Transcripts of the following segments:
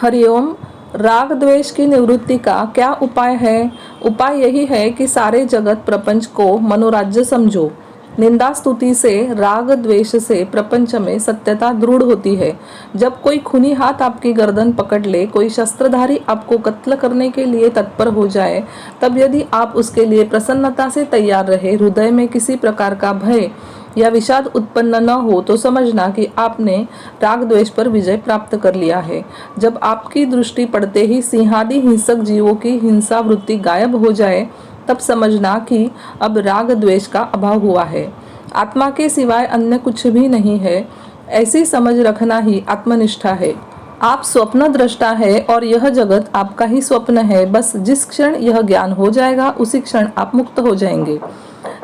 हरिओम। राग द्वेष की निवृत्ति का क्या उपाय है? उपाय यही है कि सारे जगत प्रपंच को मनोराज्य समझो। निंदा स्तुति से, राग द्वेष से प्रपंच में सत्यता दृढ़ होती है। जब कोई खूनी हाथ आपकी गर्दन पकड़ ले, कोई शस्त्रधारी आपको कत्ल करने के लिए तत्पर हो जाए, तब यदि आप उसके लिए प्रसन्नता से तैयार रहे, हृदय में किसी प्रकार का भय या विषाद उत्पन्न न हो, तो समझना कि आपने राग द्वेष पर विजय प्राप्त कर लिया है। जब आपकी दृष्टि पड़ते ही सिंहादि हिंसक जीवों की हिंसा वृत्ति गायब हो जाए, तब समझना कि अब राग द्वेष का अभाव हुआ है। आत्मा के सिवाय अन्य कुछ भी नहीं है, ऐसी समझ रखना ही आत्मनिष्ठा है। आप स्वप्न दृष्टा है और यह जगत आपका ही स्वप्न है। बस जिस क्षण यह ज्ञान हो जाएगा, उसी क्षण आप मुक्त हो जाएंगे।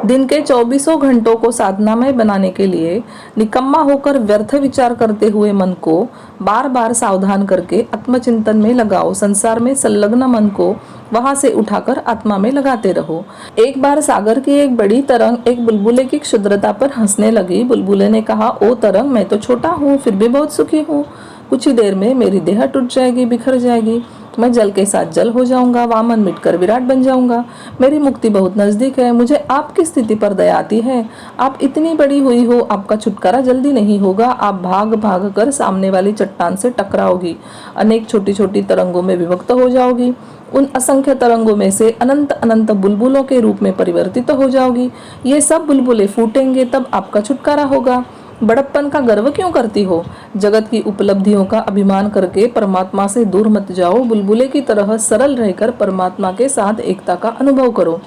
दिन के 24 घंटों को साधनामय बनाने के लिए निकम्मा होकर व्यर्थ विचार करते हुए मन को बार बार सावधान करके आत्मचिंतन में लगाओ। संसार में संलग्न मन को वहां से उठाकर आत्मा में लगाते रहो। एक बार सागर की एक बड़ी तरंग एक बुलबुले की क्षुद्रता पर हंसने लगी। बुलबुले ने कहा, ओ तरंग, मैं तो छोटा हूँ, फिर भी बहुत सुखी हूँ। कुछ ही देर में मेरी देह टूट जाएगी, बिखर जाएगी। मैं जल के साथ जल हो जाऊंगा, वामन मिटकर विराट बन जाऊंगा। मेरी मुक्ति बहुत नजदीक है। मुझे आपकी स्थिति पर दया आती है। आप इतनी बड़ी हुई हो, आपका छुटकारा जल्दी नहीं होगा। आप भाग भाग कर सामने वाली चट्टान से टकराओगी, अनेक छोटी छोटी तरंगों में विभक्त हो जाओगी। उन असंख्य तरंगों में से अनंत अनंत बुलबुलों के रूप में परिवर्तित हो जाओगी। ये सब बुलबुले फूटेंगे, तब आपका छुटकारा होगा। बड़प्पन का गर्व क्यों करती हो? जगत की उपलब्धियों का अभिमान करके परमात्मा से दूर मत जाओ। बुलबुले की तरह सरल रहकर परमात्मा के साथ एकता का अनुभव करो।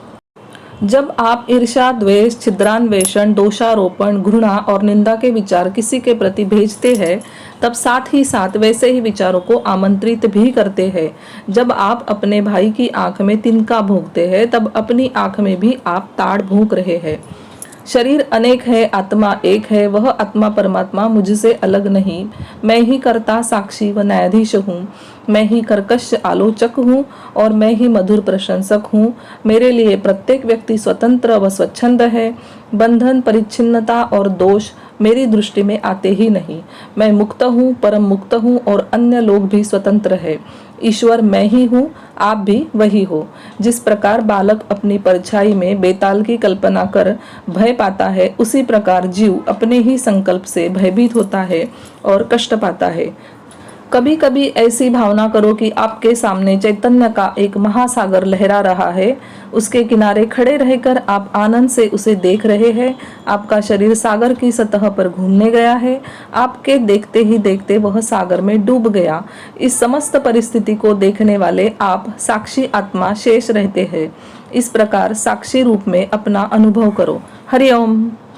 जब आप ईर्ष्या, द्वेष, छिद्रान्वेषण, दोषारोपण, घृणा और निंदा के विचार किसी के प्रति भेजते हैं, तब साथ ही साथ वैसे ही विचारों को आमंत्रित भी करते हैं। जब आप अपने भाई की आंख में तिनका भोंकते हैं, तब अपनी आंख में भी आप ताड़ भोंक रहे हैं। शरीर अनेक है, आत्मा एक है। वह आत्मा परमात्मा मुझसे अलग नहीं। मैं ही कर्ता, साक्षी व न्यायाधीश हूँ। मैं ही कर्कश आलोचक हूँ और मैं ही मधुर प्रशंसक हूँ। मेरे लिए प्रत्येक व्यक्ति स्वतंत्र व स्वच्छंद है। बंधन, परिच्छिन्नता और दोष मेरी दृष्टि में आते ही नहीं। मैं मुक्त हूँ, परम मुक्त हूँ और अन्य लोग भी स्वतंत्र है। ईश्वर मैं ही हूँ, आप भी वही हो। जिस प्रकार बालक अपनी परछाई में बेताल की कल्पना कर भय पाता है, उसी प्रकार जीव अपने ही संकल्प से भयभीत होता है और कष्ट पाता है। कभी कभी ऐसी भावना करो कि आपके सामने चैतन्य का एक महासागर लहरा रहा है। उसके किनारे खड़े रहकर आप आनंद से उसे देख रहे हैं। आपका शरीर सागर की सतह पर घूमने गया है। आपके देखते ही देखते वह सागर में डूब गया। इस समस्त परिस्थिति को देखने वाले आप साक्षी आत्मा शेष रहते हैं। इस प्रकार साक्षी रूप में अपना अनुभव करो। हरिओम।